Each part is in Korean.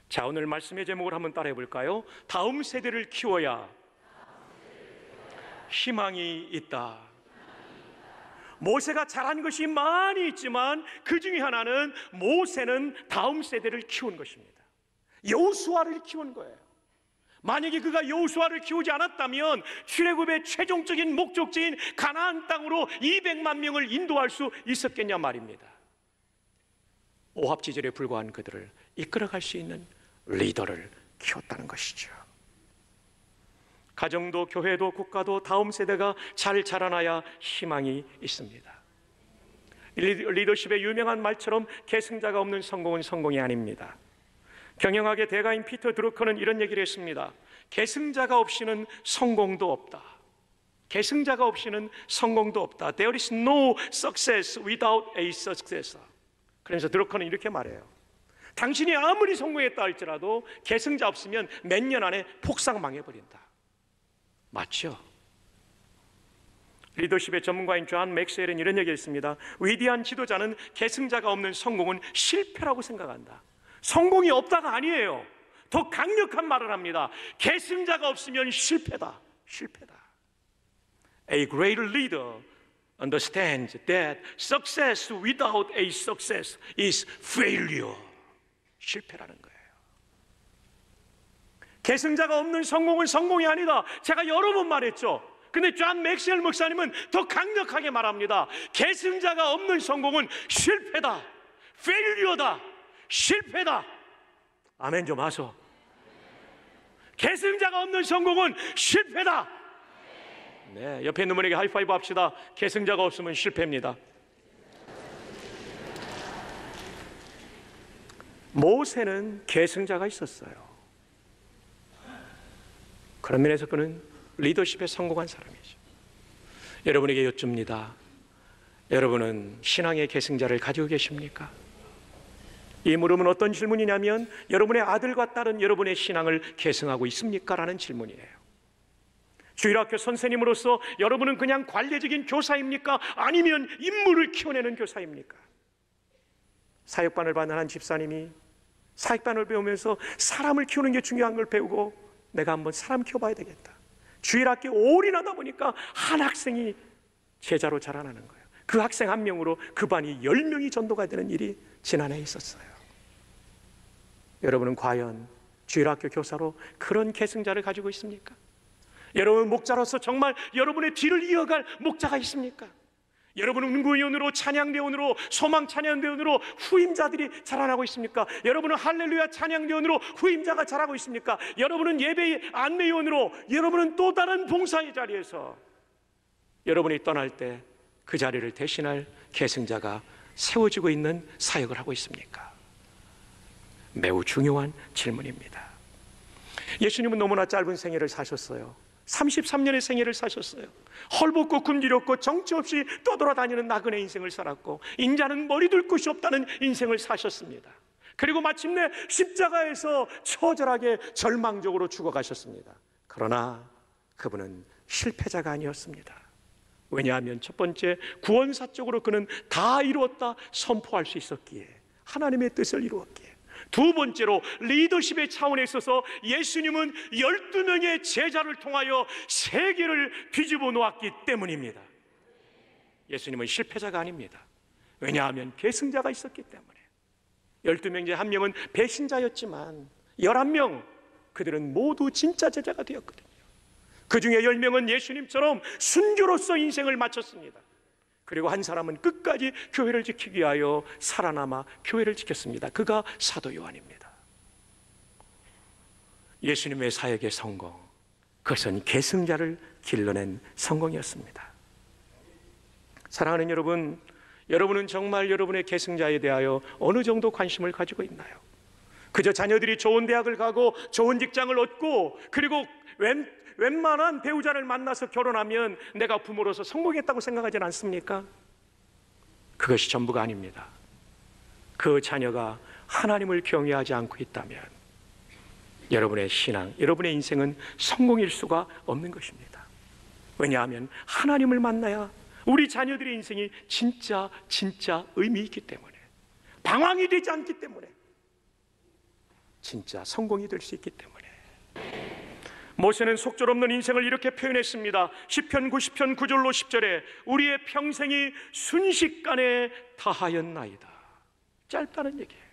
자, 오늘 말씀의 제목을 한번 따라해 볼까요? 다음 세대를 키워야 희망이 있다. 모세가 잘한 것이 많이 있지만 그 중에 하나는 모세는 다음 세대를 키운 것입니다. 여호수아를 키운 거예요. 만약에 그가 여호수아를 키우지 않았다면 출애굽의 최종적인 목적지인 가나안 땅으로 200만 명을 인도할 수 있었겠냐 말입니다. 오합지졸에 불과한 그들을 이끌어갈 수 있는 리더를 키웠다는 것이죠. 가정도 교회도 국가도 다음 세대가 잘 자라나야 희망이 있습니다. 리더십의 유명한 말처럼 계승자가 없는 성공은 성공이 아닙니다. 경영학의 대가인 피터 드루커는 이런 얘기를 했습니다. 계승자가 없이는 성공도 없다. 계승자가 없이는 성공도 없다. There is no success without a successor. 그래서 드루커는 이렇게 말해요. 당신이 아무리 성공했다 할지라도 계승자 없으면 몇 년 안에 폭삭 망해버린다. 맞죠? 리더십의 전문가인 존 맥스웰은 이런 얘기를 했습니다. 위대한 지도자는 계승자가 없는 성공은 실패라고 생각한다. 성공이 없다가 아니에요. 더 강력한 말을 합니다. 계승자가 없으면 실패다. 실패다. A great leader understands that success without a success is failure. 실패라는 거예요. 계승자가 없는 성공은 성공이 아니다. 제가 여러 번 말했죠. 근데 존 맥스웰 목사님은 더 강력하게 말합니다. 계승자가 없는 성공은 실패다. failure다. 실패다. 아멘 좀 하소. 계승자가 없는 성공은 실패다. 네, 옆에 있는 분에게 하이파이브 합시다. 계승자가 없으면 실패입니다. 모세는 계승자가 있었어요. 그런 면에서 그는 리더십에 성공한 사람이죠. 여러분에게 여쭙니다. 여러분은 신앙의 계승자를 가지고 계십니까? 이 물음은 어떤 질문이냐면 여러분의 아들과 딸은 여러분의 신앙을 계승하고 있습니까? 라는 질문이에요. 주일학교 선생님으로서 여러분은 그냥 관례적인 교사입니까? 아니면 인물을 키워내는 교사입니까? 사역반을 받는 한 집사님이 사역반을 배우면서 사람을 키우는 게 중요한 걸 배우고 내가 한번 사람 키워봐야 되겠다. 주일학교 올인하다 보니까 한 학생이 제자로 자라나는 거예요. 그 학생 한 명으로 그 반이 10명이 전도가 되는 일이 지난해 있었어요. 여러분은 과연 주일학교 교사로 그런 계승자를 가지고 있습니까? 여러분 목자로서 정말 여러분의 뒤를 이어갈 목자가 있습니까? 여러분은 응구위원으로 찬양대원으로 소망 찬양대원으로 후임자들이 자라나고 있습니까? 여러분은 할렐루야 찬양대원으로 후임자가 자라고 있습니까? 여러분은 예배의 안내위원으로 여러분은 또 다른 봉사의 자리에서 여러분이 떠날 때 그 자리를 대신할 계승자가 세워지고 있는 사역을 하고 있습니까? 매우 중요한 질문입니다. 예수님은 너무나 짧은 생애를 사셨어요. 33년의 생애를 사셨어요. 헐벗고 굶주렸고 정치 없이 떠돌아다니는 나그네 인생을 살았고 인자는 머리 둘 곳이 없다는 인생을 사셨습니다. 그리고 마침내 십자가에서 처절하게 절망적으로 죽어가셨습니다. 그러나 그분은 실패자가 아니었습니다. 왜냐하면 첫 번째 구원사적으로 그는 다 이루었다 선포할 수 있었기에 하나님의 뜻을 이루었기에 두 번째로 리더십의 차원에 있어서 예수님은 12명의 제자를 통하여 세계를 뒤집어 놓았기 때문입니다. 예수님은 실패자가 아닙니다. 왜냐하면 계승자가 있었기 때문에 12명 중에 한 명은 배신자였지만 11명 그들은 모두 진짜 제자가 되었거든요. 그 중에 10명은 예수님처럼 순교로서 인생을 마쳤습니다. 그리고 한 사람은 끝까지 교회를 지키기 위하여 살아남아 교회를 지켰습니다. 그가 사도 요한입니다. 예수님의 사역의 성공, 그것은 계승자를 길러낸 성공이었습니다. 사랑하는 여러분, 여러분은 정말 여러분의 계승자에 대하여 어느 정도 관심을 가지고 있나요? 그저 자녀들이 좋은 대학을 가고 좋은 직장을 얻고 그리고 웬만한 배우자를 만나서 결혼하면 내가 부모로서 성공했다고 생각하지는 않습니까? 그것이 전부가 아닙니다. 그 자녀가 하나님을 경외하지 않고 있다면 여러분의 신앙, 여러분의 인생은 성공일 수가 없는 것입니다. 왜냐하면 하나님을 만나야 우리 자녀들의 인생이 진짜 의미 있기 때문에, 방황이 되지 않기 때문에. 진짜 성공이 될 수 있기 때문에. 모세는 속절없는 인생을 이렇게 표현했습니다. 시편 90편 9절로 10절에 우리의 평생이 순식간에 다하였나이다. 짧다는 얘기예요.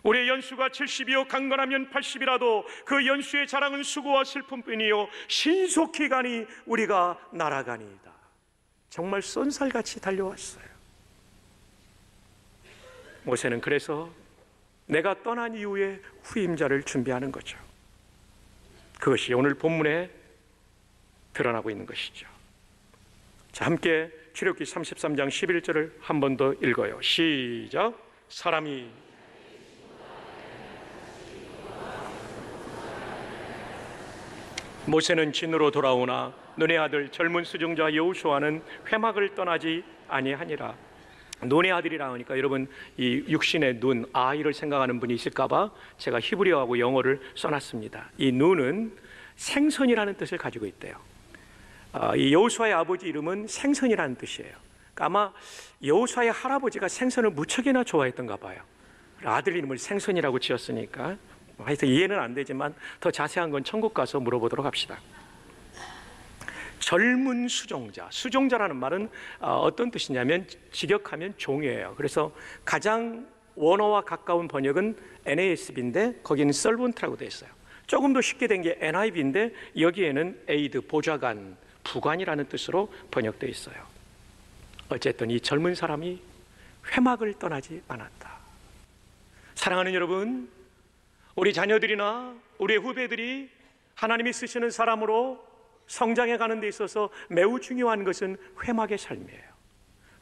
우리의 연수가 70이요 강건하면 80이라도 그 연수의 자랑은 수고와 슬픔뿐이요 신속히 가니 우리가 날아가니이다. 정말 쏜살같이 달려왔어요. 모세는 그래서 내가 떠난 이후에 후임자를 준비하는 거죠. 그것이 오늘 본문에 드러나고 있는 것이죠. 자, 함께 출애굽기 33장 11절을 한 번 더 읽어요. 시작. 사람이 모세는 진으로 돌아오나 눈의 아들 젊은 수종자 여호수아는 회막을 떠나지 아니하니라. 눈의 아들이라 하니까 여러분 이 육신의 눈, 아이를 생각하는 분이 있을까봐 제가 히브리어하고 영어를 써놨습니다. 이 눈은 생선이라는 뜻을 가지고 있대요. 이 여호수아의 아버지 이름은 생선이라는 뜻이에요. 그러니까 아마 여호수아의 할아버지가 생선을 무척이나 좋아했던가 봐요. 아들 이름을 생선이라고 지었으니까 하여튼 이해는 안 되지만 더 자세한 건 천국 가서 물어보도록 합시다. 젊은 수종자, 수종자라는 말은 어떤 뜻이냐면 직역하면 종이에요. 그래서 가장 원어와 가까운 번역은 NASB인데 거기는 servant라고 되어 있어요. 조금 더 쉽게 된 게 NIV인데 여기에는 aid, 보좌관, 부관이라는 뜻으로 번역되어 있어요. 어쨌든 이 젊은 사람이 회막을 떠나지 않았다. 사랑하는 여러분, 우리 자녀들이나 우리의 후배들이 하나님이 쓰시는 사람으로 성장해 가는 데 있어서 매우 중요한 것은 회막의 삶이에요.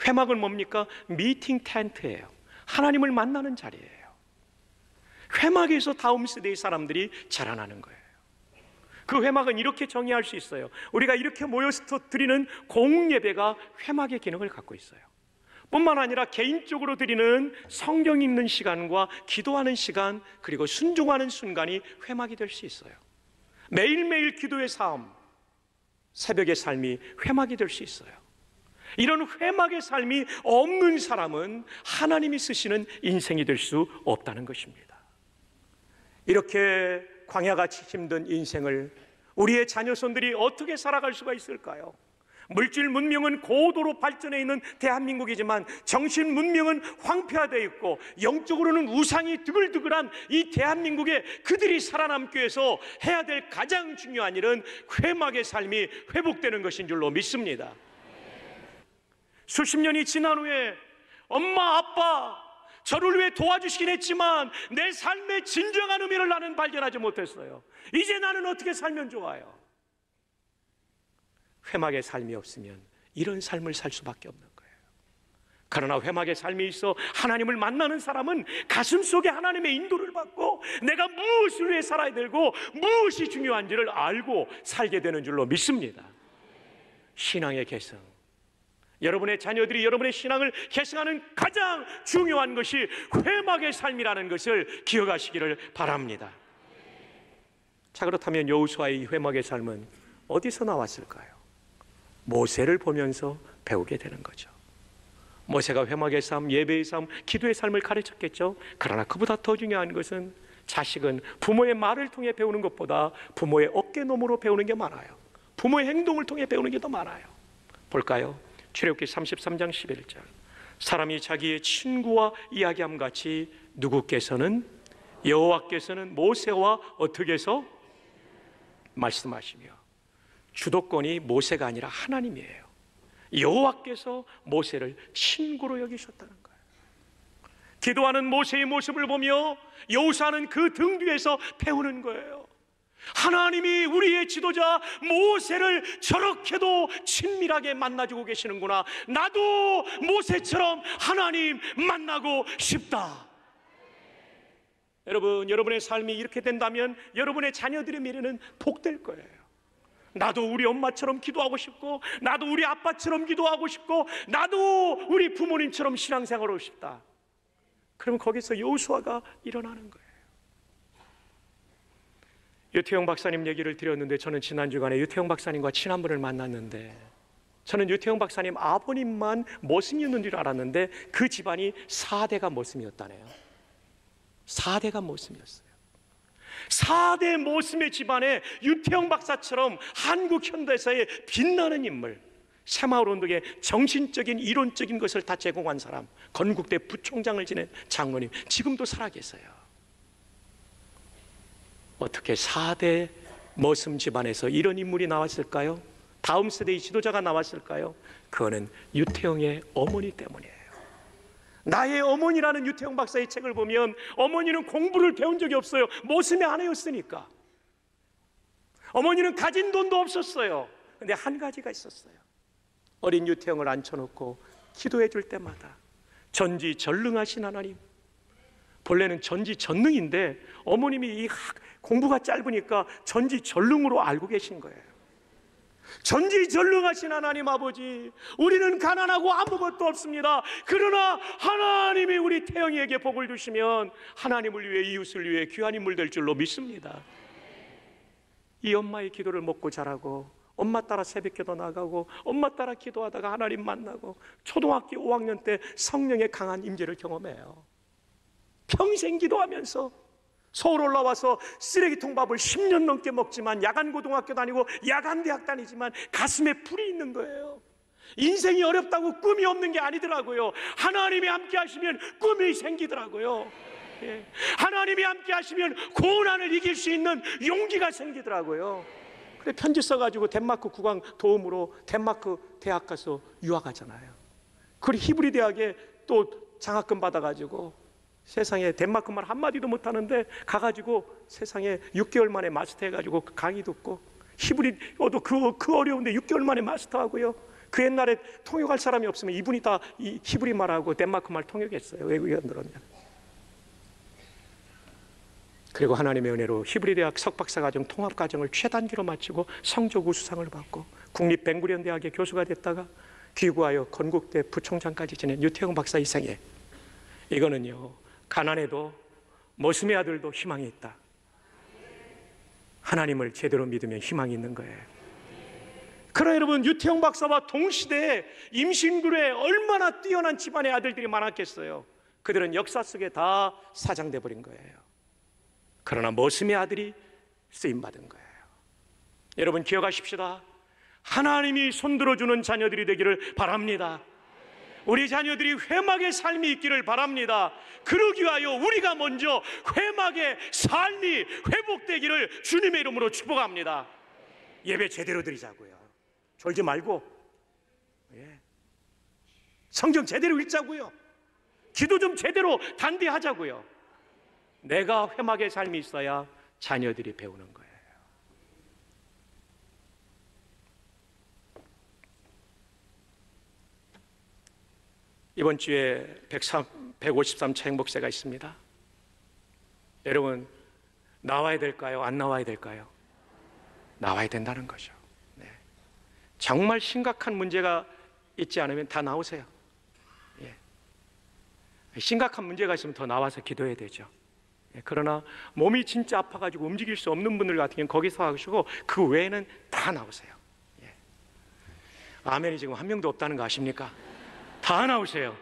회막은 뭡니까? 미팅 텐트예요. 하나님을 만나는 자리예요. 회막에서 다음 세대의 사람들이 자라나는 거예요. 그 회막은 이렇게 정의할 수 있어요. 우리가 이렇게 모여서 드리는 공예배가 회막의 기능을 갖고 있어요. 뿐만 아니라 개인적으로 드리는 성경 읽는 시간과 기도하는 시간, 그리고 순종하는 순간이 회막이 될 수 있어요. 매일매일 기도의 삶, 새벽의 삶이 회막이 될 수 있어요. 이런 회막의 삶이 없는 사람은 하나님이 쓰시는 인생이 될 수 없다는 것입니다. 이렇게 광야같이 힘든 인생을 우리의 자녀손들이 어떻게 살아갈 수가 있을까요? 물질 문명은 고도로 발전해 있는 대한민국이지만 정신 문명은 황폐화되어 있고 영적으로는 우상이 드글드글한 이 대한민국에 그들이 살아남기 위해서 해야 될 가장 중요한 일은 회막의 삶이 회복되는 것인 줄로 믿습니다. 수십 년이 지난 후에 엄마 아빠 저를 위해 도와주시긴 했지만 내 삶의 진정한 의미를 나는 발견하지 못했어요. 이제 나는 어떻게 살면 좋아요? 회막의 삶이 없으면 이런 삶을 살 수밖에 없는 거예요. 그러나 회막의 삶이 있어 하나님을 만나는 사람은 가슴속에 하나님의 인도를 받고 내가 무엇을 위해 살아야 되고 무엇이 중요한지를 알고 살게 되는 줄로 믿습니다. 신앙의 계승, 여러분의 자녀들이 여러분의 신앙을 계승하는 가장 중요한 것이 회막의 삶이라는 것을 기억하시기를 바랍니다. 자, 그렇다면 여호수아의 이 회막의 삶은 어디서 나왔을까요? 모세를 보면서 배우게 되는 거죠. 모세가 회막의 삶, 예배의 삶, 기도의 삶을 가르쳤겠죠. 그러나 그보다 더 중요한 것은 자식은 부모의 말을 통해 배우는 것보다 부모의 어깨너머로 배우는 게 많아요. 부모의 행동을 통해 배우는 게 더 많아요. 볼까요? 출애굽기 33장 11절. 사람이 자기의 친구와 이야기함 같이 누구께서는 여호와께서는 모세와 어떻게 해서 말씀하시며, 주도권이 모세가 아니라 하나님이에요. 여호와께서 모세를 친구로 여기셨다는 거예요. 기도하는 모세의 모습을 보며 여호수아는 그 등 뒤에서 배우는 거예요. 하나님이 우리의 지도자 모세를 저렇게도 친밀하게 만나주고 계시는구나. 나도 모세처럼 하나님 만나고 싶다. 여러분, 여러분의 삶이 이렇게 된다면 여러분의 자녀들의 미래는 복될 거예요. 나도 우리 엄마처럼 기도하고 싶고, 나도 우리 아빠처럼 기도하고 싶고, 나도 우리 부모님처럼 신앙생활하고 싶다. 그러면 거기서 여호수아가 일어나는 거예요. 유태영 박사님 얘기를 드렸는데, 저는 지난 주간에 유태영 박사님과 친한 분을 만났는데, 저는 유태영 박사님 아버님만 모승이었는 줄 알았는데 그 집안이 4대가 모승이었다네요. 4대가 모승이었어요. 4대 모심의 집안의 유태영 박사처럼 한국 현대사의 빛나는 인물, 새마을운동의 정신적인 이론적인 것을 다 제공한 사람, 건국대 부총장을 지낸 장로님, 지금도 살아계세요. 어떻게 4대 머슴 집안에서 이런 인물이 나왔을까요? 다음 세대의 지도자가 나왔을까요? 그거는 유태영의 어머니 때문이에요. 나의 어머니라는 유태영 박사의 책을 보면 어머니는 공부를 배운 적이 없어요. 모심의 아내였으니까. 어머니는 가진 돈도 없었어요. 근데 한 가지가 있었어요. 어린 유태영을 앉혀놓고 기도해 줄 때마다 전지전능하신 하나님, 본래는 전지전능인데 어머님이 이 공부가 짧으니까 전지전능으로 알고 계신 거예요. 전지전능하신 하나님 아버지, 우리는 가난하고 아무것도 없습니다. 그러나 하나님이 우리 태영이에게 복을 주시면 하나님을 위해, 이웃을 위해 귀한 인물 될 줄로 믿습니다. 이 엄마의 기도를 먹고 자라고, 엄마 따라 새벽기도 나가고, 엄마 따라 기도하다가 하나님 만나고, 초등학교 5학년 때 성령의 강한 임재를 경험해요. 평생 기도하면서 서울 올라와서 쓰레기통 밥을 10년 넘게 먹지만, 야간 고등학교 다니고 야간 대학 다니지만 가슴에 불이 있는 거예요. 인생이 어렵다고 꿈이 없는 게 아니더라고요. 하나님이 함께 하시면 꿈이 생기더라고요. 하나님이 함께 하시면 고난을 이길 수 있는 용기가 생기더라고요. 그래 편지 써가지고 덴마크 국왕 도움으로 덴마크 대학 가서 유학하잖아요. 그리고 히브리 대학에 또 장학금 받아가지고 세상에 덴마크 말 한마디도 못하는데 가가지고 세상에 6개월 만에 마스터 해가지고 강의 듣고, 히브리어도 그 어려운데 6개월 만에 마스터하고요. 그 옛날에 통역할 사람이 없으면 이분이 다 이 히브리 말하고 덴마크 말 통역했어요, 외국인들은. 그리고 하나님의 은혜로 히브리 대학 석박사과정 통합과정을 최단기로 마치고 성적 우수상을 받고 국립 벵구리온 대학의 교수가 됐다가 귀국하여 건국대 부총장까지 지낸 유태영 박사 이생에, 이거는요, 가난해도 머슴의 아들도 희망이 있다. 하나님을 제대로 믿으면 희망이 있는 거예요. 그러나 여러분, 유태영 박사와 동시대에 임신굴에 얼마나 뛰어난 집안의 아들들이 많았겠어요. 그들은 역사 속에 다 사장돼 버린 거예요. 그러나 머슴의 아들이 쓰임받은 거예요. 여러분 기억하십시다. 하나님이 손들어주는 자녀들이 되기를 바랍니다. 우리 자녀들이 회막의 삶이 있기를 바랍니다. 그러기 위하여 우리가 먼저 회막의 삶이 회복되기를 주님의 이름으로 축복합니다. 예배 제대로 드리자고요. 졸지 말고, 성경 제대로 읽자고요. 기도 좀 제대로 단디하자고요. 내가 회막의 삶이 있어야 자녀들이 배우는 거예요. 이번 주에 153차 행복세가 있습니다. 여러분, 나와야 될까요? 안 나와야 될까요? 나와야 된다는 거죠. 네. 정말 심각한 문제가 있지 않으면 다 나오세요. 심각한 문제가 있으면 더 나와서 기도해야 되죠. 그러나 몸이 진짜 아파가지고 움직일 수 없는 분들 같은 경우는 거기서 하시고 그 외에는 다 나오세요. 아멘이 지금 한 명도 없다는 거 아십니까? 다 나오세요.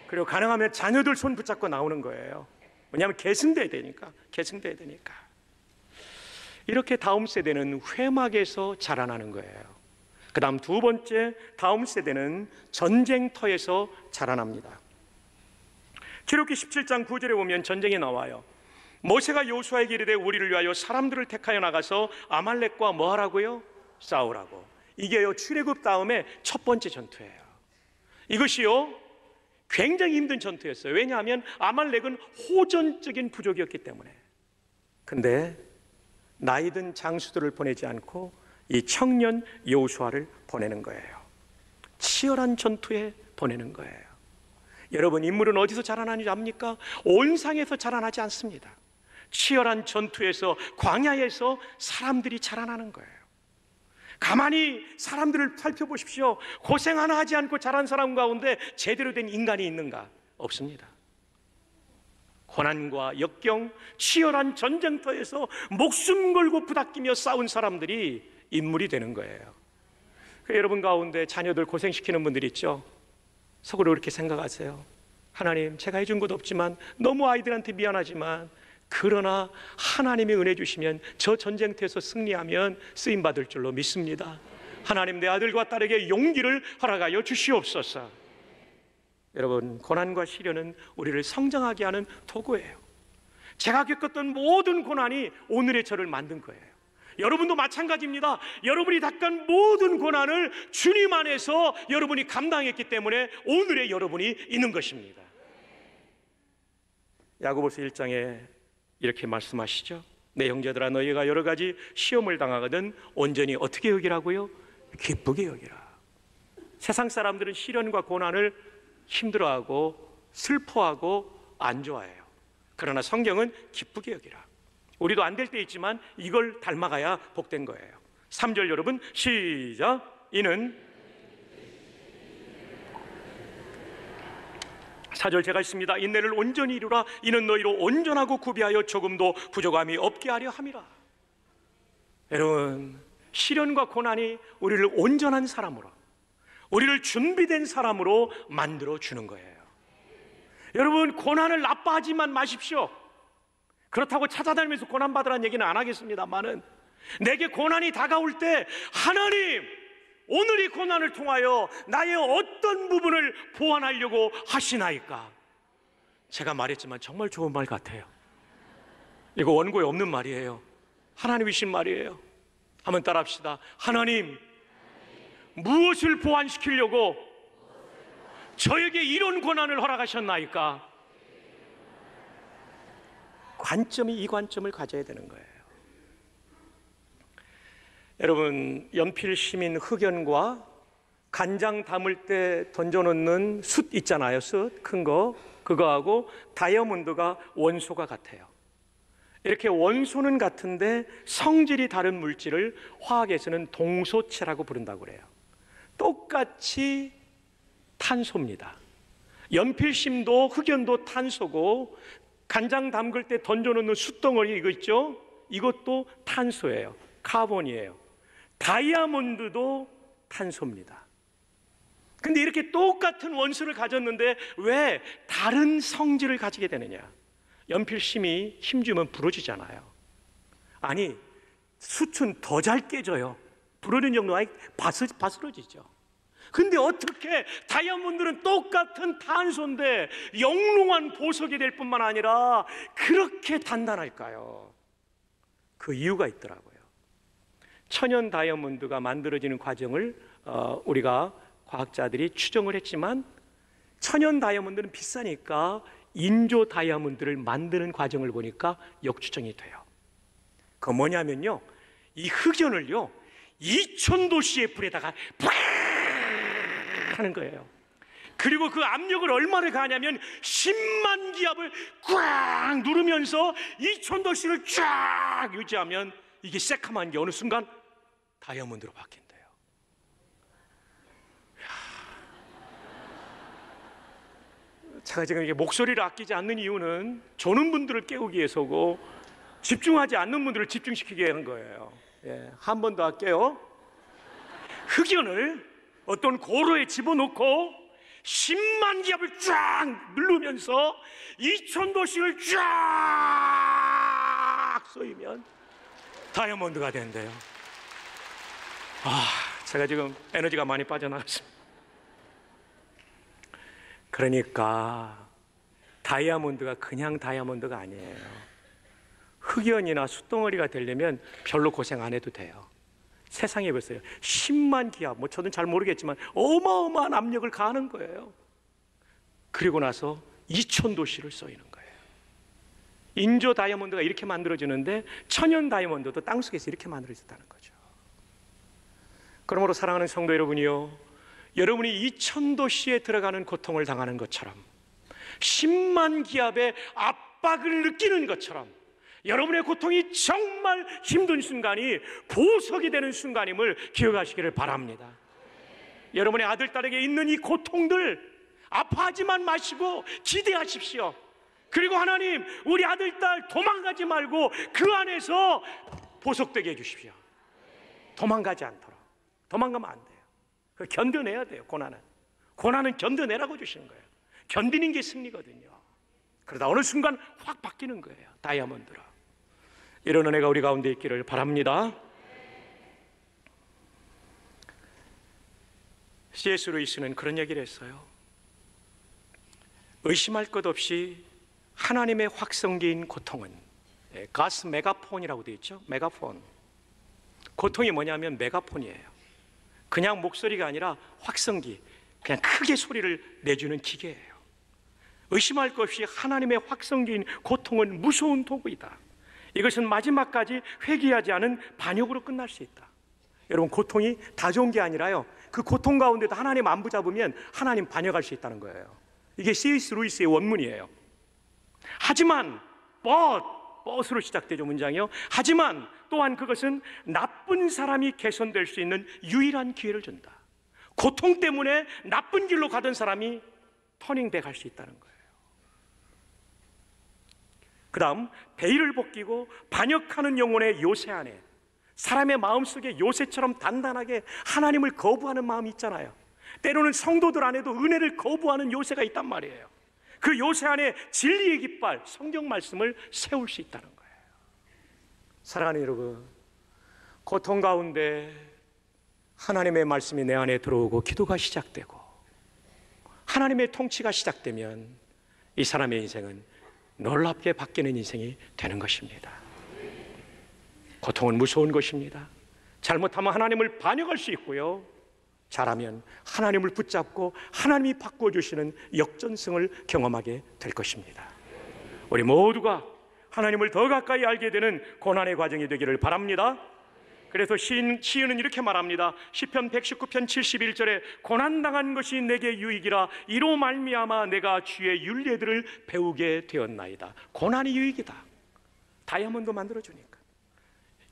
그리고 가능하면 자녀들 손 붙잡고 나오는 거예요. 왜냐하면 계승돼야 되니까. 이렇게 다음 세대는 회막에서 자라나는 거예요. 그 다음 두 번째, 다음 세대는 전쟁터에서 자라납니다. 출애굽기 17장 9절에 보면 전쟁이 나와요. 모세가 여호수아에게 이르되 우리를 위하여 사람들을 택하여 나가서 아말렉과 뭐 하라고요? 싸우라고. 이게요, 출애굽 다음에 첫 번째 전투예요. 이것이요, 굉장히 힘든 전투였어요. 왜냐하면 아말렉은 호전적인 부족이었기 때문에. 근데 나이든 장수들을 보내지 않고 이 청년 여호수아를 보내는 거예요. 치열한 전투에 보내는 거예요. 여러분, 인물은 어디서 자라나는지 압니까? 온상에서 자라나지 않습니다. 치열한 전투에서, 광야에서 사람들이 자라나는 거예요. 가만히 사람들을 살펴보십시오. 고생 하나 하지 않고 자란 사람 가운데 제대로 된 인간이 있는가? 없습니다. 고난과 역경, 치열한 전쟁터에서 목숨 걸고 부닥기며 싸운 사람들이 인물이 되는 거예요. 여러분 가운데 자녀들 고생시키는 분들 있죠? 속으로 이렇게 생각하세요. 하나님, 제가 해준 것도 없지만, 너무 아이들한테 미안하지만 그러나 하나님의 은혜 주시면 저 전쟁터에서 승리하면 쓰임받을 줄로 믿습니다. 하나님, 내 아들과 딸에게 용기를 허락하여 주시옵소서. 여러분, 고난과 시련은 우리를 성장하게 하는 도구예요. 제가 겪었던 모든 고난이 오늘의 저를 만든 거예요. 여러분도 마찬가지입니다. 여러분이 닦은 모든 고난을 주님 안에서 여러분이 감당했기 때문에 오늘의 여러분이 있는 것입니다. 야고보서 1장에 이렇게 말씀하시죠. 내 형제들아, 너희가 여러 가지 시험을 당하거든 온전히 어떻게 여기라고요? 기쁘게 여기라. 세상 사람들은 시련과 고난을 힘들어하고 슬퍼하고 안 좋아해요. 그러나 성경은 기쁘게 여기라. 우리도 안 될 때 있지만 이걸 닮아가야 복된 거예요. 3절 여러분 시작. 이는 4절 제가 있습니다. 인내를 온전히 이루라. 이는 너희로 온전하고 구비하여 조금도 부족함이 없게 하려 함이라. 여러분, 시련과 고난이 우리를 온전한 사람으로, 우리를 준비된 사람으로 만들어 주는 거예요. 여러분, 고난을 나빠하지만 마십시오. 그렇다고 찾아다니면서 고난받으라는 얘기는 안 하겠습니다만은, 내게 고난이 다가올 때 하나님, 오늘 이 고난을 통하여 나의 어떤 부분을 보완하려고 하시나이까? 제가 말했지만 정말 좋은 말 같아요. 이거 원고에 없는 말이에요. 하나님이신 말이에요. 한번 따라합시다. 하나님, 무엇을 보완시키려고 저에게 이런 고난을 허락하셨나이까? 관점이 이 관점을 가져야 되는 거예요. 여러분, 연필 심인 흑연과 간장 담을 때 던져놓는 숯 있잖아요. 숯 큰 거, 그거하고 다이아몬드가 원소가 같아요. 이렇게 원소는 같은데 성질이 다른 물질을 화학에서는 동소체라고 부른다고 그래요. 똑같이 탄소입니다. 연필심도 흑연도 탄소고, 간장 담글 때 던져놓는 숯덩어리 이거 있죠? 이것도 탄소예요. 카본이에요. 다이아몬드도 탄소입니다. 근데 이렇게 똑같은 원소를 가졌는데 왜 다른 성질을 가지게 되느냐? 연필심이 힘주면 부러지잖아요. 아니, 숯은 더 잘 깨져요. 부러지는 정도가 바스러지죠. 근데 어떻게 다이아몬드는 똑같은 탄소인데 영롱한 보석이 될 뿐만 아니라 그렇게 단단할까요? 그 이유가 있더라고요. 천연 다이아몬드가 만들어지는 과정을 우리가 과학자들이 추정을 했지만, 천연 다이아몬드는 비싸니까 인조 다이아몬드를 만드는 과정을 보니까 역추정이 돼요. 그거 뭐냐면요, 이 흑연을요 2000도씨의 불에다가 팍 하는 거예요. 그리고 그 압력을 얼마나 가냐면 10만 기압을 꽉 누르면서 2000도씨를 쫙 유지하면 이게 새카만 게 어느 순간 다이아몬드로 바뀐대요. 제가 지금 이게 목소리를 아끼지 않는 이유는 조는 분들을 깨우기 위해서고 집중하지 않는 분들을 집중시키게 하는 거예요. 한 번 더 할게요. 흑연을 어떤 고로에 집어넣고 10만 기압을 쫙 누르면서 2000도씩을 쫙 쏘이면 다이아몬드가 된대요. 제가 지금 에너지가 많이 빠져나갔습니다. 그러니까 다이아몬드가 그냥 다이아몬드가 아니에요. 흑연이나 숯덩어리가 되려면 별로 고생 안 해도 돼요. 세상에 보세요. 10만 기압, 저는 잘 모르겠지만 어마어마한 압력을 가하는 거예요. 그리고 나서 2000도씨를 쏘이는 거예요. 인조 다이아몬드가 이렇게 만들어지는데 천연 다이아몬드도 땅속에서 이렇게 만들어졌다는 거죠. 그러므로 사랑하는 성도 여러분이요, 여러분이 2000도씨에 들어가는 고통을 당하는 것처럼, 10만 기압의 압박을 느끼는 것처럼 여러분의 고통이 정말 힘든 순간이 보석이 되는 순간임을 기억하시기를 바랍니다. 여러분의 아들, 딸에게 있는 이 고통들 아파하지만 마시고 기대하십시오. 그리고 하나님, 우리 아들, 딸 도망가지 말고 그 안에서 보석되게 해주십시오. 도망가지 않도록. 도망가면 안 돼요. 견뎌내야 돼요. 고난은 견뎌내라고 주시는 거예요. 견디는 게 승리거든요. 그러다 어느 순간 확 바뀌는 거예요. 다이아몬드로. 이런 은혜가 우리 가운데 있기를 바랍니다. C.S. 루이스는 그런 얘기를 했어요. 의심할 것 없이 하나님의 확성기인 고통은, 가스 메가폰이라고 되어 있죠. 메가폰. 고통이 뭐냐면 메가폰이에요. 그냥 목소리가 아니라 확성기, 그냥 크게 소리를 내주는 기계예요. 의심할 것 없이 하나님의 확성기인 고통은 무서운 도구이다. 이것은 마지막까지 회개하지 않은 반역으로 끝날 수 있다. 여러분, 고통이 다 좋은 게 아니라요, 그 고통 가운데도 하나님 안 붙잡으면 하나님 반역할 수 있다는 거예요. 이게 C.S. 루이스의 원문이에요. 하지만 but으로 시작되죠, 문장이요. 하지만 또한 그것은 나쁜 사람이 개선될 수 있는 유일한 기회를 준다. 고통 때문에 나쁜 길로 가던 사람이 터닝백 할 수 있다는 거예요. 그 다음, 베일을 벗기고 반역하는 영혼의 요새 안에, 사람의 마음속에 요새처럼 단단하게 하나님을 거부하는 마음이 있잖아요. 때로는 성도들 안에도 은혜를 거부하는 요새가 있단 말이에요. 그 요새 안에 진리의 깃발, 성경 말씀을 세울 수 있다는 거예요. 사랑하는 여러분, 고통 가운데 하나님의 말씀이 내 안에 들어오고 기도가 시작되고 하나님의 통치가 시작되면 이 사람의 인생은 놀랍게 바뀌는 인생이 되는 것입니다. 고통은 무서운 것입니다. 잘못하면 하나님을 반역할 수 있고요, 잘하면 하나님을 붙잡고 하나님이 바꿔주시는 역전승을 경험하게 될 것입니다. 우리 모두가 하나님을 더 가까이 알게 되는 고난의 과정이 되기를 바랍니다. 그래서 시인은 이렇게 말합니다. 시편 119편 71절에 고난당한 것이 내게 유익이라 이로 말미암아 내가 주의 윤례들을 배우게 되었나이다. 고난이 유익이다. 다이아몬드 만들어주니까.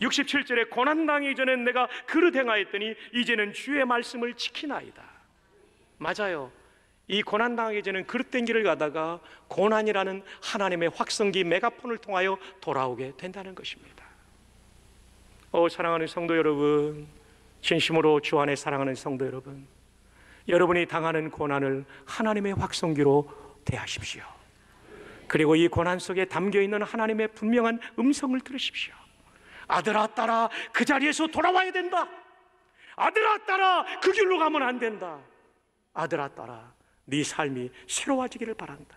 67절에 고난당하기 전에 내가 그릇 행하였더니 이제는 주의 말씀을 지키나이다. 맞아요. 이 고난당하기 전에는 그릇된 길을 가다가 고난이라는 하나님의 확성기 메가폰을 통하여 돌아오게 된다는 것입니다. 사랑하는 성도 여러분, 진심으로 주 안에 사랑하는 성도 여러분, 여러분이 당하는 고난을 하나님의 확성기로 대하십시오. 그리고 이 고난 속에 담겨있는 하나님의 분명한 음성을 들으십시오. 아들아, 딸아, 그 자리에서 돌아와야 된다. 아들아, 딸아, 그 길로 가면 안 된다. 아들아, 딸아, 네 삶이 새로워지기를 바란다.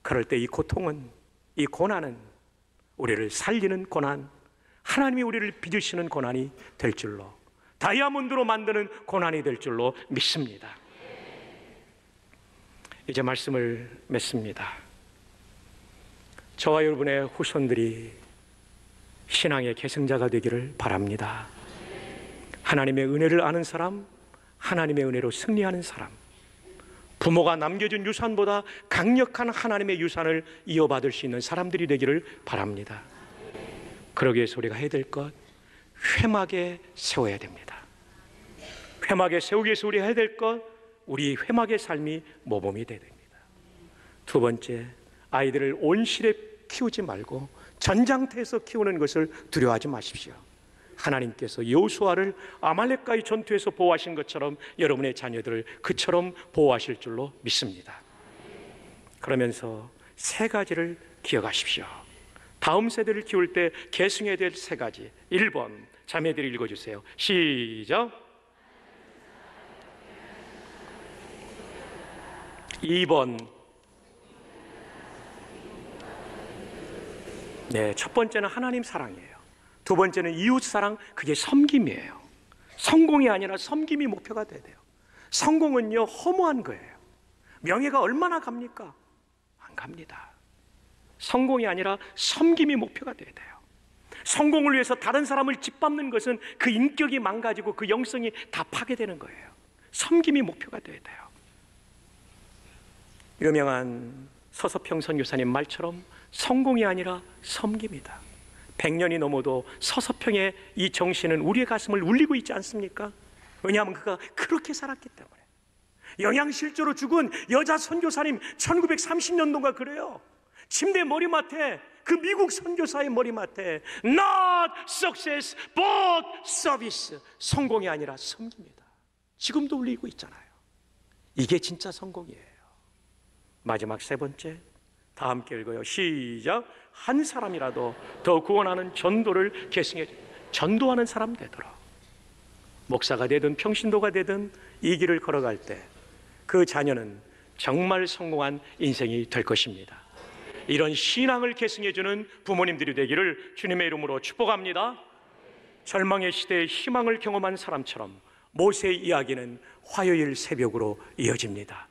그럴 때 이 고통은, 이 고난은 우리를 살리는 고난, 하나님이 우리를 빚으시는 고난이 될 줄로, 다이아몬드로 만드는 고난이 될 줄로 믿습니다. 이제 말씀을 맺습니다. 저와 여러분의 후손들이 신앙의 계승자가 되기를 바랍니다. 하나님의 은혜를 아는 사람, 하나님의 은혜로 승리하는 사람, 부모가 남겨준 유산보다 강력한 하나님의 유산을 이어받을 수 있는 사람들이 되기를 바랍니다. 그러기 위해서 우리가 해야 될 것, 회막에 세워야 됩니다. 회막에 세우기 위해서 우리가 해야 될 것, 우리 회막의 삶이 모범이 되어야 됩니다. 두 번째, 아이들을 온실에 키우지 말고 전장터에서 키우는 것을 두려워하지 마십시오. 하나님께서 여호수아를 아말렉과의 전투에서 보호하신 것처럼 여러분의 자녀들을 그처럼 보호하실 줄로 믿습니다. 그러면서 세 가지를 기억하십시오. 다음 세대를 키울 때 계승해야 될 세 가지. 1번, 자매들이 읽어주세요. 시작. 2번, 네, 첫 번째는 하나님 사랑이에요. 두 번째는 이웃 사랑, 그게 섬김이에요. 성공이 아니라 섬김이 목표가 돼야 돼요. 성공은요, 허무한 거예요. 명예가 얼마나 갑니까? 안 갑니다. 성공이 아니라 섬김이 목표가 돼야 돼요. 성공을 위해서 다른 사람을 짓밟는 것은 그 인격이 망가지고 그 영성이 다 파괴되는 거예요. 섬김이 목표가 돼야 돼요. 유명한 서서평 선교사님 말처럼 성공이 아니라 섬김이다. 100년이 넘어도 서서평의 이 정신은 우리의 가슴을 울리고 있지 않습니까? 왜냐하면 그가 그렇게 살았기 때문에. 영양실조로 죽은 여자 선교사님 1930년도가 그래요. 침대 머리맡에, 그 미국 선교사의 머리맡에 Not success but service, 성공이 아니라 섬깁니다. 지금도 울리고 있잖아요. 이게 진짜 성공이에요. 마지막 세 번째, 다 함께 읽어요. 시작. 한 사람이라도 더 구원하는 전도를 계승해 전도하는 사람 되도록. 목사가 되든 평신도가 되든 이 길을 걸어갈 때 그 자녀는 정말 성공한 인생이 될 것입니다. 이런 신앙을 계승해주는 부모님들이 되기를 주님의 이름으로 축복합니다. 절망의 시대에 희망을 경험한 사람처럼 모세의 이야기는 화요일 새벽으로 이어집니다.